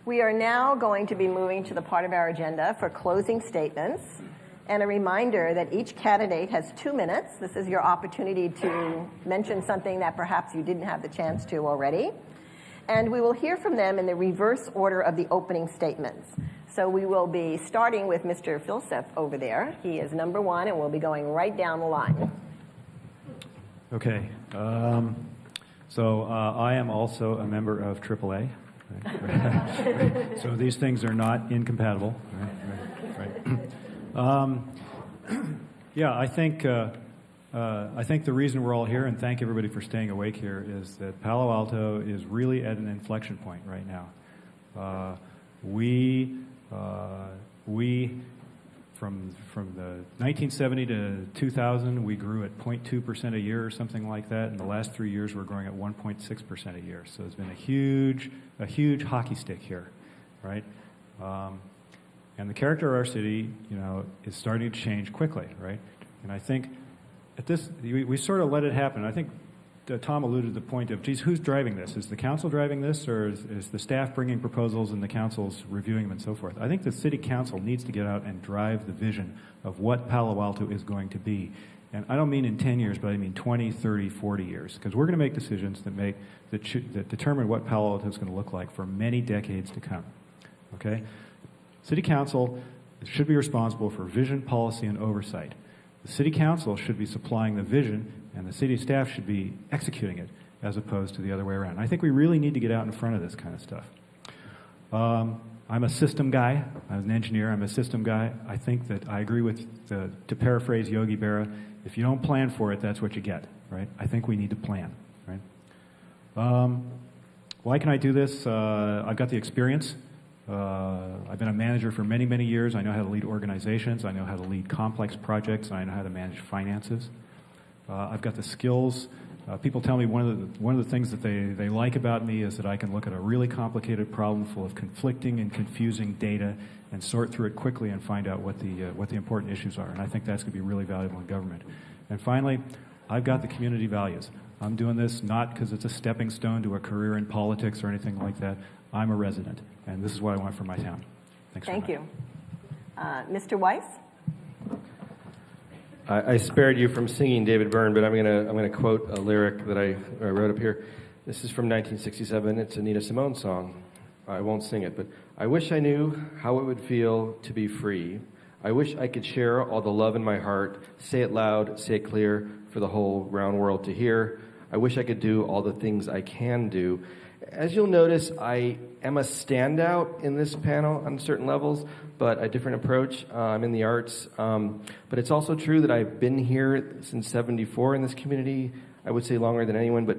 We are now going to be moving to the part of our agenda for closing statements. And a reminder that each candidate has 2 minutes. This is your opportunity to mention something that perhaps you didn't have the chance to already. And we will hear from them in the reverse order of the opening statements. So we will be starting with Mr. Filsef over there. He is number 1, and we'll be going right down the line. Okay. So I am also a member of AAA. Right? So these things are not incompatible. Right. Yeah, I think the reason we're all here, and thank everybody for staying awake here, is that Palo Alto is really at an inflection point right now. We from the 1970 to 2000, we grew at 0.2% a year or something like that. In the last 3 years, we're growing at 1.6% a year. So it's been a huge hockey stick here, right? And the character of our city, is starting to change quickly, right? And I think at this, we sort of let it happen. I think Tom alluded to the point of, geez, who's driving this? Is the council driving this, or is the staff bringing proposals and the council's reviewing them and so forth? I think the city council needs to get out and drive the vision of what Palo Alto is going to be. And I don't mean in 10 years, but I mean 20, 30, 40 years, because we're going to make decisions that determine what Palo Alto is going to look like for many decades to come, okay? City council should be responsible for vision, policy, and oversight. The city council should be supplying the vision, and the city staff should be executing it, as opposed to the other way around. I think we really need to get out in front of this kind of stuff. I'm a system guy. I was an engineer. I'm a system guy. I think that I agree with, to paraphrase Yogi Berra, if you don't plan for it, that's what you get, right? I think we need to plan, right? Why can I do this? I've got the experience. I've been a manager for many, many years. I know how to lead organizations. I know how to lead complex projects. And I know how to manage finances. I've got the skills. People tell me one of the things that they like about me is that I can look at a really complicated problem full of conflicting and confusing data and sort through it quickly and find out what the important issues are. And I think that's going to be really valuable in government. And finally, I've got the community values. I'm doing this not because it's a stepping stone to a career in politics or anything like that. I'm a resident, and this is what I want for my town. Thanks. Thank you. Mr. Weiss? I spared you from singing David Byrne, but I'm gonna quote a lyric that I wrote up here. This is from 1967. It's a Nina Simone song. I won't sing it, but I wish I knew how it would feel to be free. I wish I could share all the love in my heart, say it loud, say it clear for the whole round world to hear. I wish I could do all the things I can do. As you'll notice, I am a standout in this panel on certain levels, but a different approach. I'm in the arts. But it's also true that I've been here since '74 in this community. I would say longer than anyone but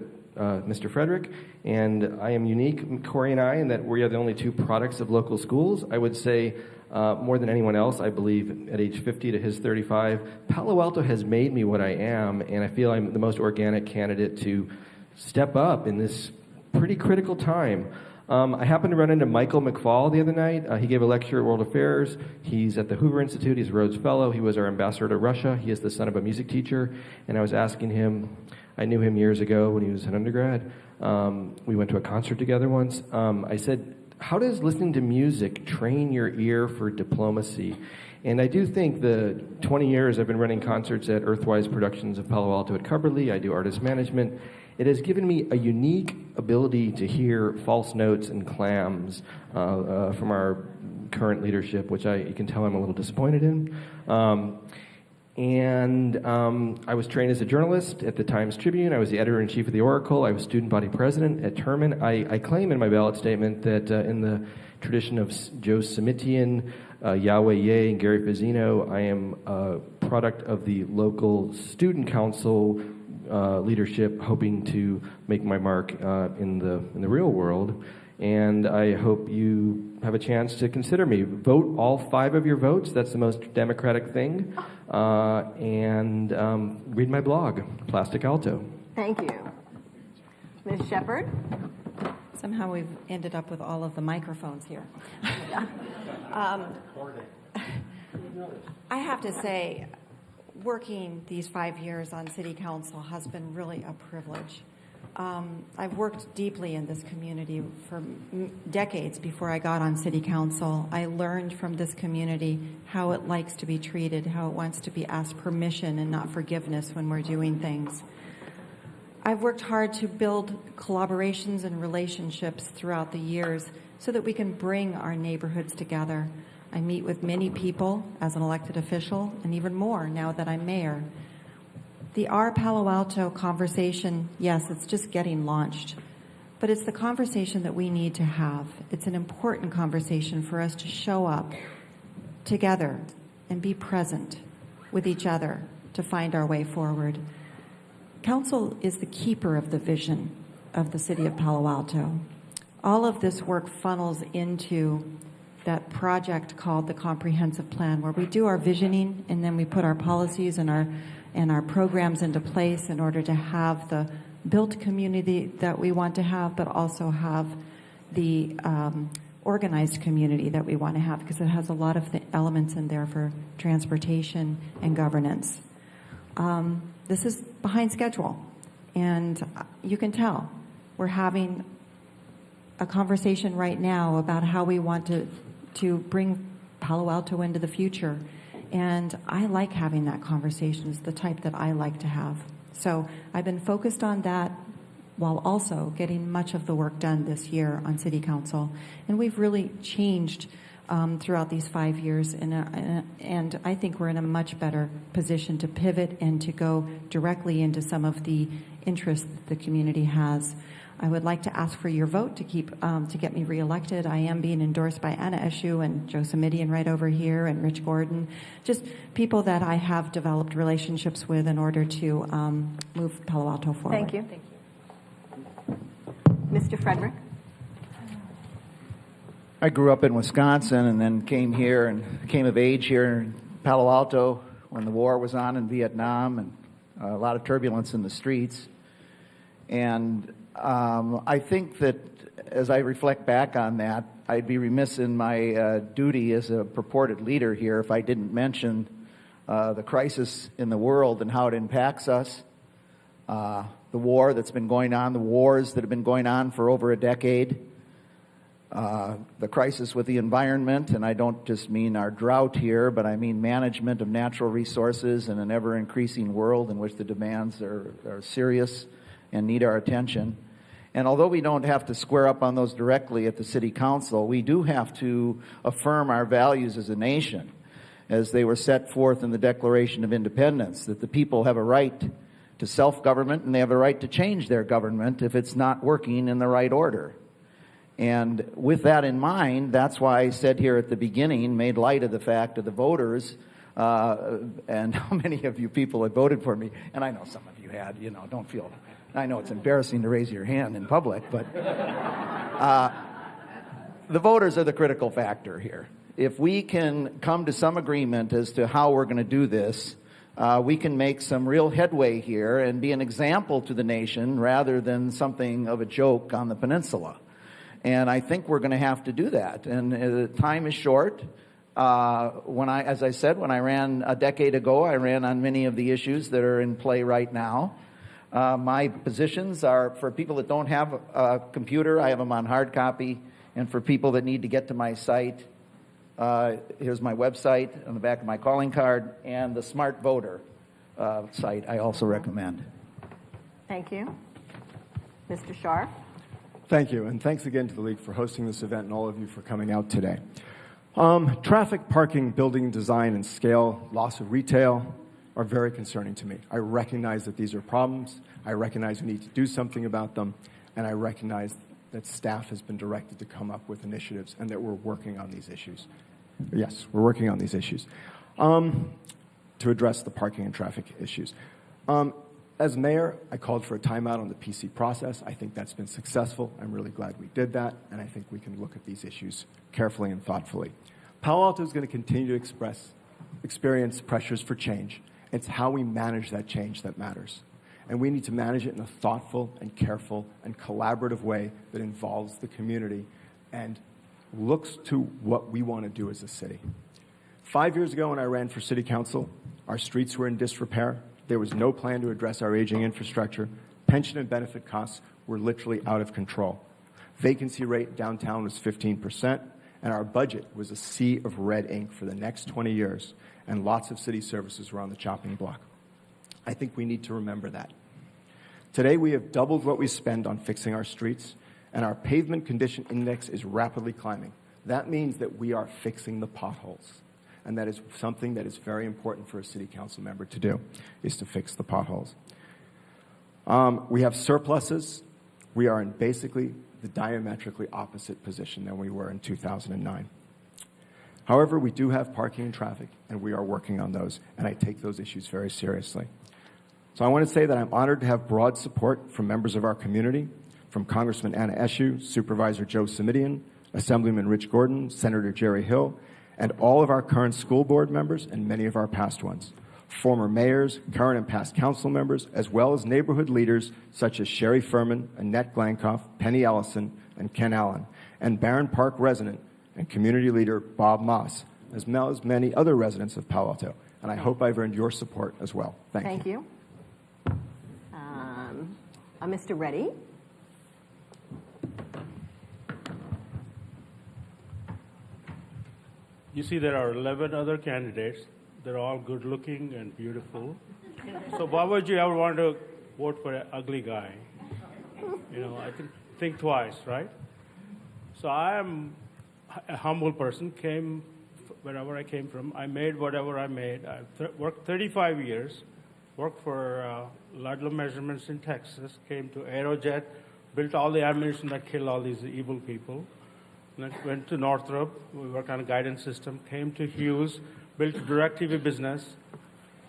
Mr. Frederick. And I am unique, Corey and I, in that we are the only two products of local schools. I would say more than anyone else, I believe, at age 50 to his 35, Palo Alto has made me what I am, and I feel I'm the most organic candidate to step up in this pretty critical time. I happened to run into Michael McFall the other night. He gave a lecture at World Affairs. He's at the Hoover Institute. He's a Rhodes Fellow. He was our ambassador to Russia. He is the son of a music teacher. And I was asking him, I knew him years ago when he was an undergrad. We went to a concert together once. I said, how does listening to music train your ear for diplomacy? And I do think the 20 years I've been running concerts at Earthwise Productions of Palo Alto at Cubberley, I do artist management. It has given me a unique ability to hear false notes and clams from our current leadership, which you can tell I'm a little disappointed in. I was trained as a journalist at the Times Tribune. I was the editor-in-chief of the Oracle. I was student body president at Terman. I claim in my ballot statement that in the tradition of Joe Simitian, Yahweh Ye, and Gary Fazzino, I am a product of the local student council leadership, hoping to make my mark in the real world. And I hope you have a chance to consider me. Vote all 5 of your votes. That's the most democratic thing. And read my blog, Plastic Alto. Thank you. Ms. Shepard? Somehow we've ended up with all of the microphones here. I have to say, working these 5 years on City Council has been really a privilege. I've worked deeply in this community for decades before I got on city council. I learned from this community how it likes to be treated, how it wants to be asked permission and not forgiveness when we're doing things. I've worked hard to build collaborations and relationships throughout the years so that we can bring our neighborhoods together. I meet with many people as an elected official, and even more now that I'm mayor. The Our Palo Alto conversation, yes, it's just getting launched, but it's the conversation that we need to have. It's an important conversation for us to show up together and be present with each other to find our way forward. Council is the keeper of the vision of the city of Palo Alto. All of this work funnels into that project called the Comprehensive Plan, where we do our visioning and then we put our policies and our programs into place in order to have the built community that we want to have, but also have the organized community that we want to have, because it has a lot of the elements in there for transportation and governance. This is behind schedule, and you can tell we're having a conversation right now about how we want to bring Palo Alto into the future. And I like having that conversation. It's the type that I like to have. So I've been focused on that while also getting much of the work done this year on City Council. And we've really changed throughout these 5 years. And I think we're in a much better position to pivot and to go directly into some of the interests that the community has. I would like to ask for your vote to get me reelected. I am being endorsed by Anna Eshu and Joe Samidian right over here, and Rich Gordon, just people that I have developed relationships with in order to move Palo Alto forward. Thank you. Thank you. Mr. Frederick. I grew up in Wisconsin and then came here and came of age here in Palo Alto when the war was on in Vietnam, and a lot of turbulence in the streets. And I think that as I reflect back on that, I'd be remiss in my duty as a purported leader here if I didn't mention the crisis in the world and how it impacts us. The war that's been going on, the wars that have been going on for over a decade, the crisis with the environment, and I don't just mean our drought here, but I mean management of natural resources in an ever-increasing world in which the demands are serious and need our attention. And although we don't have to square up on those directly at the City Council, we do have to affirm our values as a nation, as they were set forth in the Declaration of Independence, that the people have a right to self-government and they have a right to change their government if it's not working in the right order. And with that in mind, that's why I said here at the beginning, made light of the fact of the voters, and how many of you people had voted for me, and I know some of you had, don't feel... I know it's embarrassing to raise your hand in public, but the voters are the critical factor here. If we can come to some agreement as to how we're going to do this, we can make some real headway here and be an example to the nation rather than something of a joke on the peninsula. And I think we're going to have to do that. And time is short. As I said, when I ran a decade ago, I ran on many of the issues that are in play right now. My positions are for people that don't have a computer, I have them on hard copy. And for people that need to get to my site, here's my website on the back of my calling card, and the Smart Voter site I also recommend. Thank you. Mr. Scharf. Thank you, and thanks again to the League for hosting this event and all of you for coming out today. Traffic, parking, building design, and scale, loss of retail are very concerning to me. I recognize that these are problems. I recognize we need to do something about them, and I recognize that staff has been directed to come up with initiatives and that we're working on these issues. Yes, we're working on these issues to address the parking and traffic issues. As mayor, I called for a timeout on the PC process. I think that's been successful. I'm really glad we did that, and I think we can look at these issues carefully and thoughtfully. Palo Alto is going to continue to experience pressures for change. It's how we manage that change that matters. And we need to manage it in a thoughtful and careful and collaborative way that involves the community and looks to what we want to do as a city. 5 years ago when I ran for city council, our streets were in disrepair. There was no plan to address our aging infrastructure. Pension and benefit costs were literally out of control. Vacancy rate downtown was 15%, and our budget was a sea of red ink for the next 20 years, and lots of city services were on the chopping block. I think we need to remember that. Today, we have doubled what we spend on fixing our streets, and our pavement condition index is rapidly climbing. That means that we are fixing the potholes, and that is something that is very important for a city council member to do, is to fix the potholes. We have surpluses. We are in basically the diametrically opposite position than we were in 2009. However, we do have parking and traffic, and we are working on those, and I take those issues very seriously. So I want to say that I'm honored to have broad support from members of our community, from Congressman Anna Eshoo, Supervisor Joe Simidian, Assemblyman Rich Gordon, Senator Jerry Hill, and all of our current school board members and many of our past ones, former mayors, current and past council members, as well as neighborhood leaders such as Sherry Furman, Annette Glankoff, Penny Ellison, and Ken Allen, and Barron Park resident and community leader Bob Moss, as well as many other residents of Palo Alto. And I hope I've earned your support as well. Thank you. Mr. Reddy. You see, there are 11 other candidates. They're all good-looking and beautiful. So why would you ever want to vote for an ugly guy? You know, I think twice, right? So I am a humble person, came wherever I came from. I made whatever I made. I worked 35 years, worked for Ludlow Measurements in Texas, came to Aerojet, built all the ammunition that killed all these evil people. Then went to Northrop, we worked on a guidance system, came to Hughes, built a DirecTV business,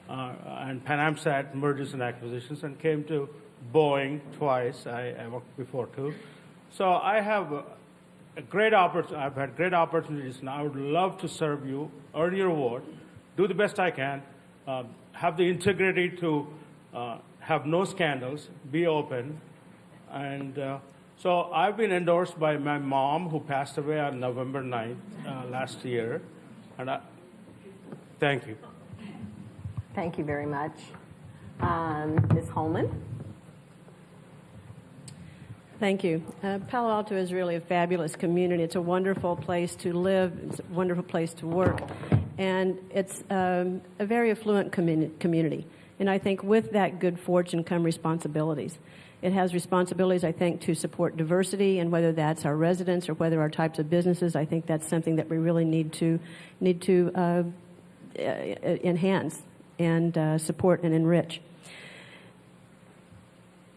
and Pan Am Sat mergers and acquisitions, and came to Boeing twice. I worked before too. So I have a great opportunity. I've had great opportunities, and I would love to serve you, earn your vote, do the best I can, have the integrity to have no scandals, be open, and so I've been endorsed by my mom, who passed away on November 9th last year, and thank you. Thank you very much. Ms. Holman? Thank you. Palo Alto is really a fabulous community. It's a wonderful place to live. It's a wonderful place to work. And it's a very affluent community. And I think with that good fortune come responsibilities. It has responsibilities, I think, to support diversity, and whether that's our residents or whether our types of businesses, I think that's something that we really need to enhance and support and enrich.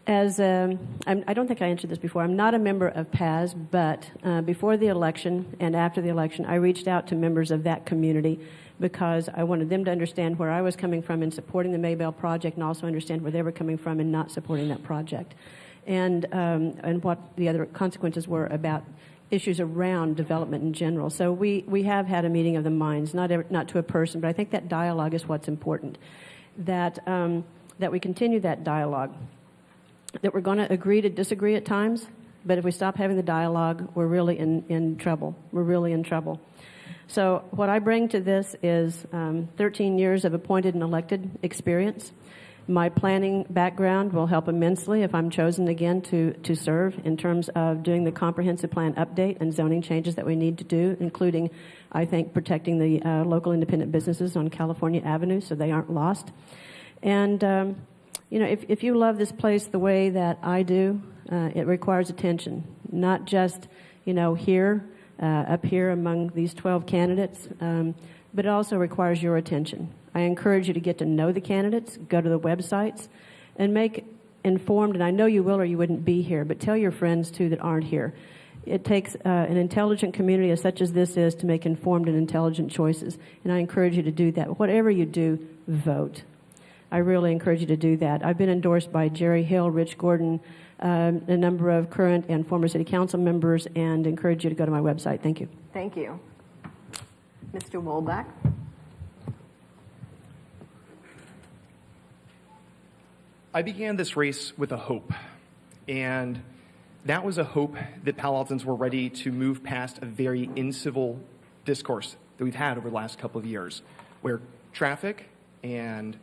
As I don't think I answered this before. I'm not a member of PACC, but before the election and after the election, I reached out to members of that community because I wanted them to understand where I was coming from in supporting the Maybell project, and also understand where they were coming from in not supporting that project, and what the other consequences were about issues around development in general. So we have had a meeting of the minds, not to a person, but I think that dialogue is what's important. That we continue that dialogue. That we're going to agree to disagree at times, but if we stop having the dialogue, we're really in trouble. We're really in trouble. So what I bring to this is 13 years of appointed and elected experience. My planning background will help immensely if I'm chosen again to serve in terms of doing the comprehensive plan update and zoning changes that we need to do, including, I think, protecting the local independent businesses on California Avenue so they aren't lost. And you know, if you love this place the way that I do, it requires attention, not just, you know, here, up here among these 12 candidates, but it also requires your attention. I encourage you to get to know the candidates, go to the websites, and make informed, and I know you will or you wouldn't be here, but tell your friends, too, that aren't here. It takes an intelligent community as such as this is to make informed and intelligent choices, and I encourage you to do that. Whatever you do, vote. I really encourage you to do that. I've been endorsed by Jerry Hill, Rich Gordon, a number of current and former city council members, and encourage you to go to my website. Thank you. Thank you. Mr. Wolbach? I began this race with a hope, and that was a hope that Palo Altans were ready to move past a very incivil discourse that we've had over the last couple of years, where traffic and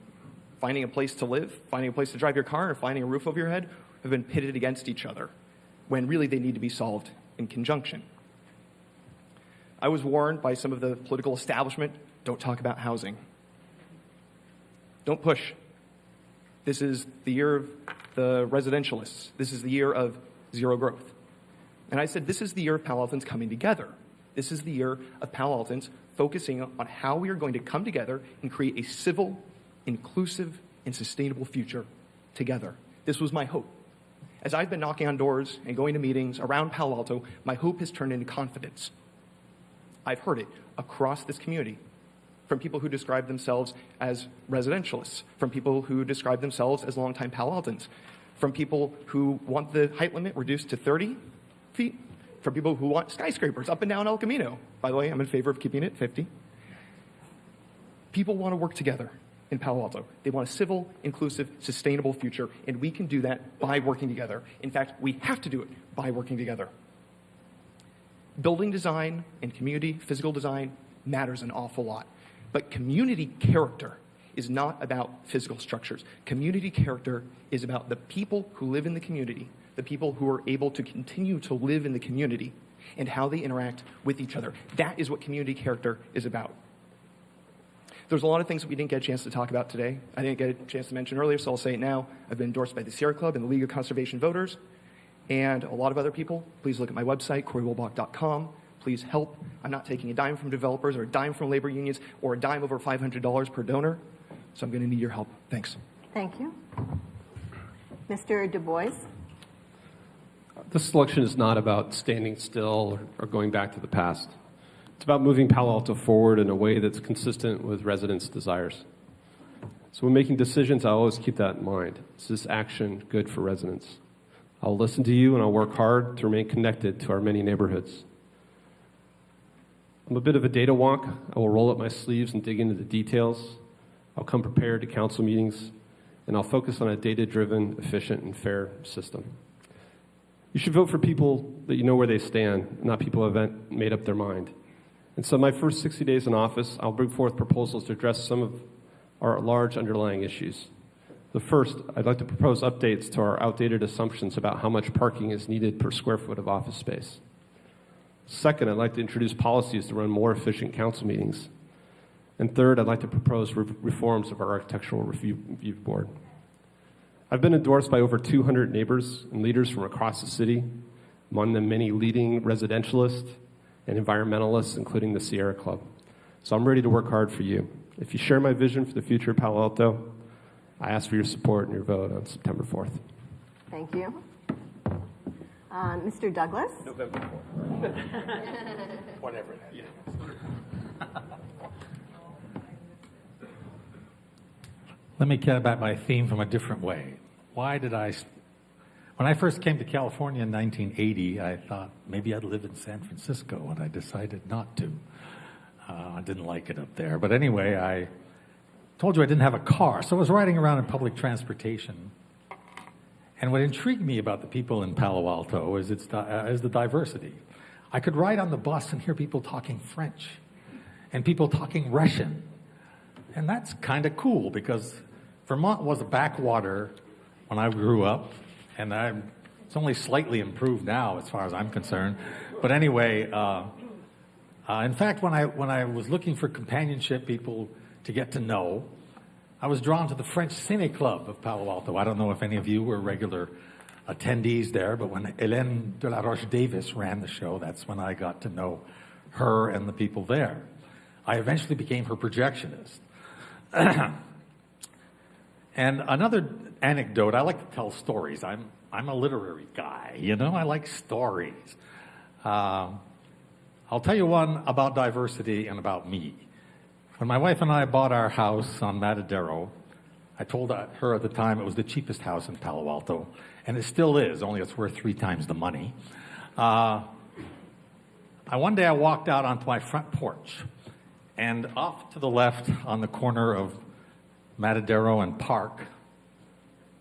finding a place to live, finding a place to drive your car, or finding a roof over your head have been pitted against each other when really they need to be solved in conjunction. I was warned by some of the political establishment, don't talk about housing. Don't push. This is the year of the residentialists. This is the year of zero growth. And I said, this is the year of Palo Altans coming together. This is the year of Palo Altans focusing on how we are going to come together and create a civil, inclusive, and sustainable future together. This was my hope. As I've been knocking on doors and going to meetings around Palo Alto, my hope has turned into confidence. I've heard it across this community from people who describe themselves as residentialists, from people who describe themselves as longtime Palo Altans, from people who want the height limit reduced to 30 feet, from people who want skyscrapers up and down El Camino. By the way, I'm in favor of keeping it 50. People want to work together in Palo Alto. They want a civil, inclusive, sustainable future, and we can do that by working together. In fact, we have to do it by working together. Building design and community physical design matters an awful lot. But community character is not about physical structures. Community character is about the people who live in the community, the people who are able to continue to live in the community, and how they interact with each other. That is what community character is about. There's a lot of things that we didn't get a chance to talk about today. I didn't get a chance to mention earlier, so I'll say it now. I've been endorsed by the Sierra Club and the League of Conservation Voters, and a lot of other people. Please look at my website, CoreyWilbach.com. Please help. I'm not taking a dime from developers or a dime from labor unions or a dime over $500 per donor. So I'm going to need your help. Thanks. Thank you. Mr. Du Bois? This election is not about standing still or going back to the past. It's about moving Palo Alto forward in a way that's consistent with residents' desires. So when making decisions, I always keep that in mind. Is this action good for residents? I'll listen to you and I'll work hard to remain connected to our many neighborhoods. I'm a bit of a data wonk. I will roll up my sleeves and dig into the details. I'll come prepared to council meetings, and I'll focus on a data-driven, efficient, and fair system. You should vote for people that you know where they stand, not people who haven't made up their mind. And so my first 60 days in office, I'll bring forth proposals to address some of our large underlying issues. The first, I'd like to propose updates to our outdated assumptions about how much parking is needed per square foot of office space. Second, I'd like to introduce policies to run more efficient council meetings. And third, I'd like to propose reforms of our architectural review board. I've been endorsed by over 200 neighbors and leaders from across the city, among them many leading residentialists and environmentalists, including the Sierra Club. So I'm ready to work hard for you. If you share my vision for the future of Palo Alto, I ask for your support and your vote on September 4th. Thank you. Mr. Douglas? November 4th. Whatever. Yeah. Let me get back my theme from a different way. When I first came to California in 1980, I thought maybe I'd live in San Francisco, and I decided not to. I didn't like it up there. But anyway, I told you I didn't have a car, so I was riding around in public transportation. And what intrigued me about the people in Palo Alto is the diversity. I could ride on the bus and hear people talking French and people talking Russian. And that's kind of cool because Vermont was a backwater when I grew up, and it's only slightly improved now as far as I'm concerned. But anyway, in fact, when I was looking for companionship, people to get to know, I was drawn to the French Ciné Club of Palo Alto. I don't know if any of you were regular attendees there, but when Hélène de la Roche-Davis ran the show, that's when I got to know her and the people there. I eventually became her projectionist. And another anecdote, I like to tell stories. I'm a literary guy, you know, I like stories. I'll tell you one about diversity and about me. When my wife and I bought our house on Matadero, I told her at the time it was the cheapest house in Palo Alto, and it still is, only it's worth 3 times the money. One day I walked out onto my front porch, and off to the left on the corner of Matadero and Park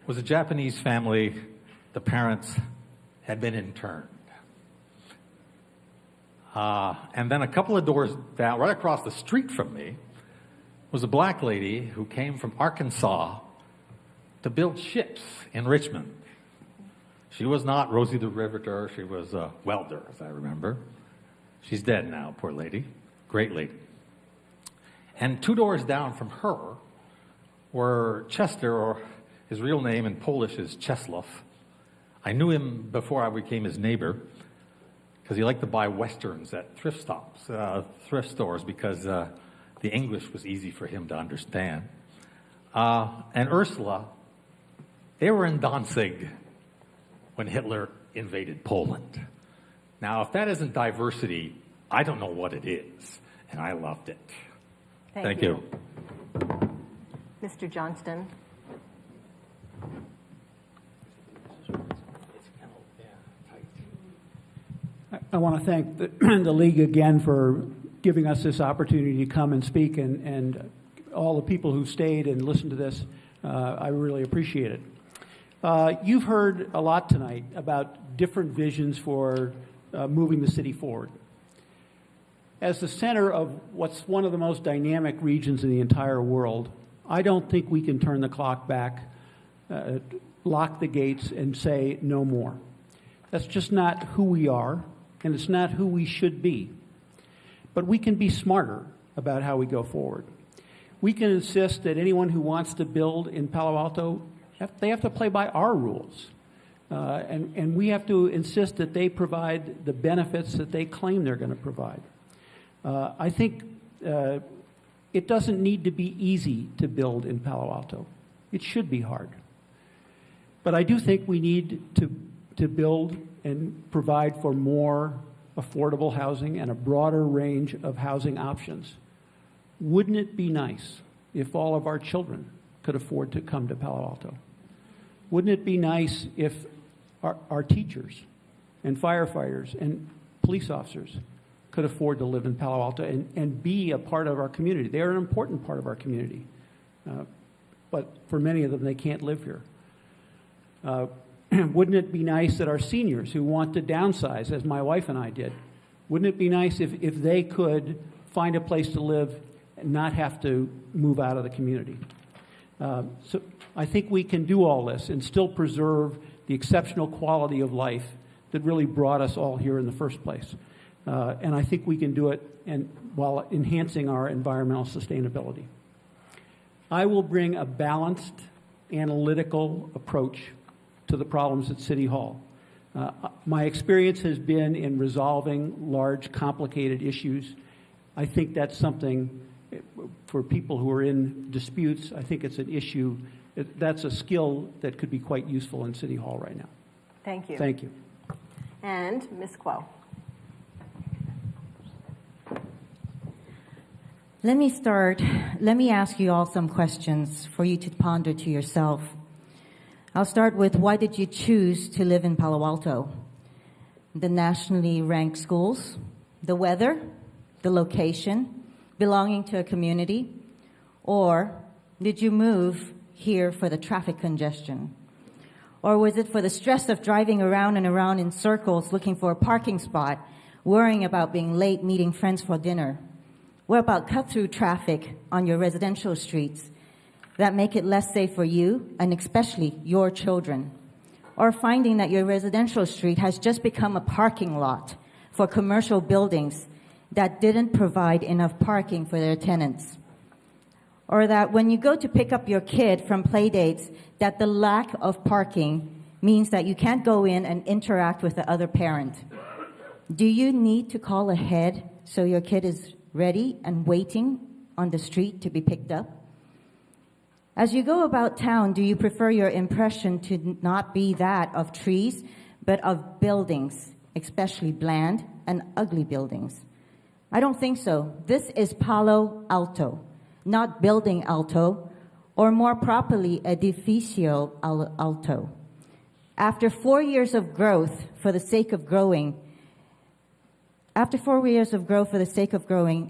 was a Japanese family. The parents had been interned. And then a couple of doors down, right across the street from me, was a black lady who came from Arkansas to build ships in Richmond. She was not Rosie the Riveter. She was a welder, as I remember. She's dead now, poor lady. Great lady. And 2 doors down from her were Chester, or his real name in Polish is Czesław. I knew him before I became his neighbor because he liked to buy Westerns at thrift stores, because the English was easy for him to understand. And Ursula, they were in Danzig when Hitler invaded Poland. Now, if that isn't diversity, I don't know what it is, and I loved it. Thank you. Mr. Johnston. I want to thank the League again for giving us this opportunity to come and speak, and all the people who stayed and listened to this. I really appreciate it. You've heard a lot tonight about different visions for moving the city forward. As the center of what's one of the most dynamic regions in the entire world, I don't think we can turn the clock back, lock the gates, and say no more. That's just not who we are, and it's not who we should be. But we can be smarter about how we go forward. We can insist that anyone who wants to build in Palo Alto, they have to play by our rules. And we have to insist that they provide the benefits that they claim they're going to provide. I think it doesn't need to be easy to build in Palo Alto. It should be hard. But I do think we need to build and provide for more affordable housing and a broader range of housing options. Wouldn't it be nice if all of our children could afford to come to Palo Alto? Wouldn't it be nice if our teachers and firefighters and police officers could afford to live in Palo Alto and be a part of our community? They're an important part of our community. But for many of them, they can't live here. Wouldn't it be nice that our seniors who want to downsize, as my wife and I did, wouldn't it be nice if they could find a place to live and not have to move out of the community? So I think we can do all this and still preserve the exceptional quality of life that really brought us all here in the first place. And I think we can do it while enhancing our environmental sustainability. I will bring a balanced, analytical approach to the problems at City Hall. My experience has been in resolving large, complicated issues. I think that's something for people who are in disputes. I think it's an issue. That's a skill that could be quite useful in City Hall right now. Thank you. Thank you. And Ms. Kuo. Let me ask you all some questions for you to ponder to yourself. I'll start with, why did you choose to live in Palo Alto? The nationally ranked schools, the weather, the location, belonging to a community, or did you move here for the traffic congestion? Or was it for the stress of driving around and around in circles looking for a parking spot, worrying about being late meeting friends for dinner? What about cut-through traffic on your residential streets that make it less safe for you and especially your children? Or finding that your residential street has just become a parking lot for commercial buildings that didn't provide enough parking for their tenants? Or that when you go to pick up your kid from play dates, that the lack of parking means that you can't go in and interact with the other parent? Do you need to call ahead so your kid is ready and waiting on the street to be picked up? As you go about town, do you prefer your impression to not be that of trees, but of buildings, especially bland and ugly buildings? I don't think so. This is Palo Alto, not Building Alto, or more properly, Edificio Alto. After 4 years of growth for the sake of growing,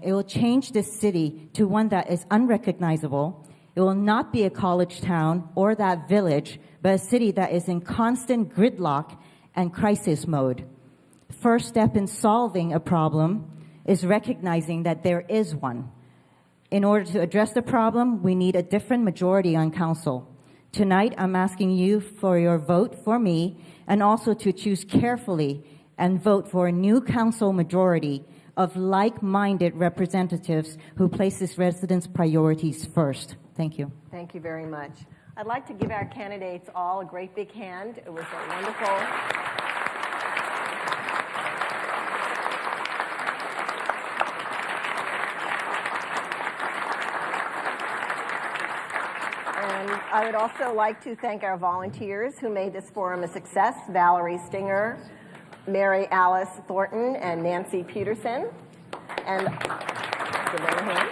it will change this city to one that is unrecognizable. It will not be a college town or that village, but a city that is in constant gridlock and crisis mode. First step in solving a problem is recognizing that there is one. In order to address the problem, we need a different majority on council. Tonight, I'm asking you for your vote for me and also to choose carefully and vote for a new council majority of like-minded representatives who places residents' priorities first. Thank you. Thank you very much. I'd like to give our candidates all a great big hand. It was a wonderful. And I would also like to thank our volunteers who made this forum a success: Valerie Stinger, Mary Alice Thornton, and Nancy Peterson. And give them a hand.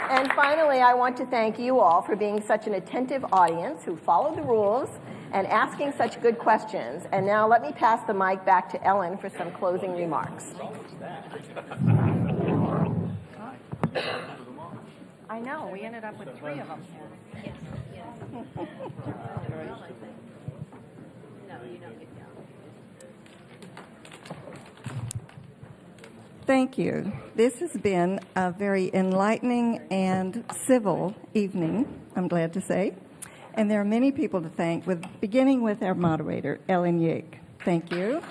And finally, I want to thank you all for being such an attentive audience who followed the rules and asking such good questions. And now let me pass the mic back to Ellen for some closing remarks. I know, we ended up with 3 of them. Thank you. This has been a very enlightening and civil evening, I'm glad to say. And there are many people to thank, beginning with our moderator, Ellen Yake. Thank you.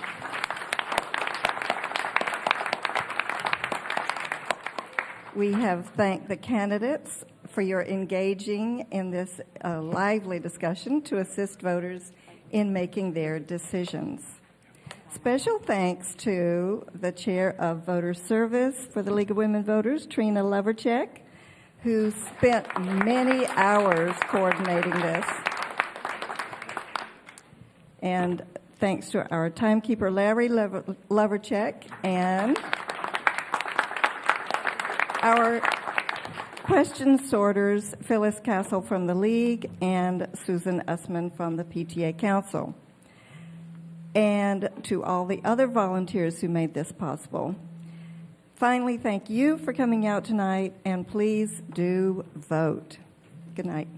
We have thanked the candidates for your engaging in this lively discussion to assist voters in making their decisions. Special thanks to the Chair of Voter Service for the League of Women Voters, Trina Leverchek, who spent many hours coordinating this. And thanks to our timekeeper, Larry Leverchek, and our question sorters, Phyllis Castle from the League and Susan Usman from the PTA Council. And to all the other volunteers who made this possible. Finally, thank you for coming out tonight, and please do vote. Good night.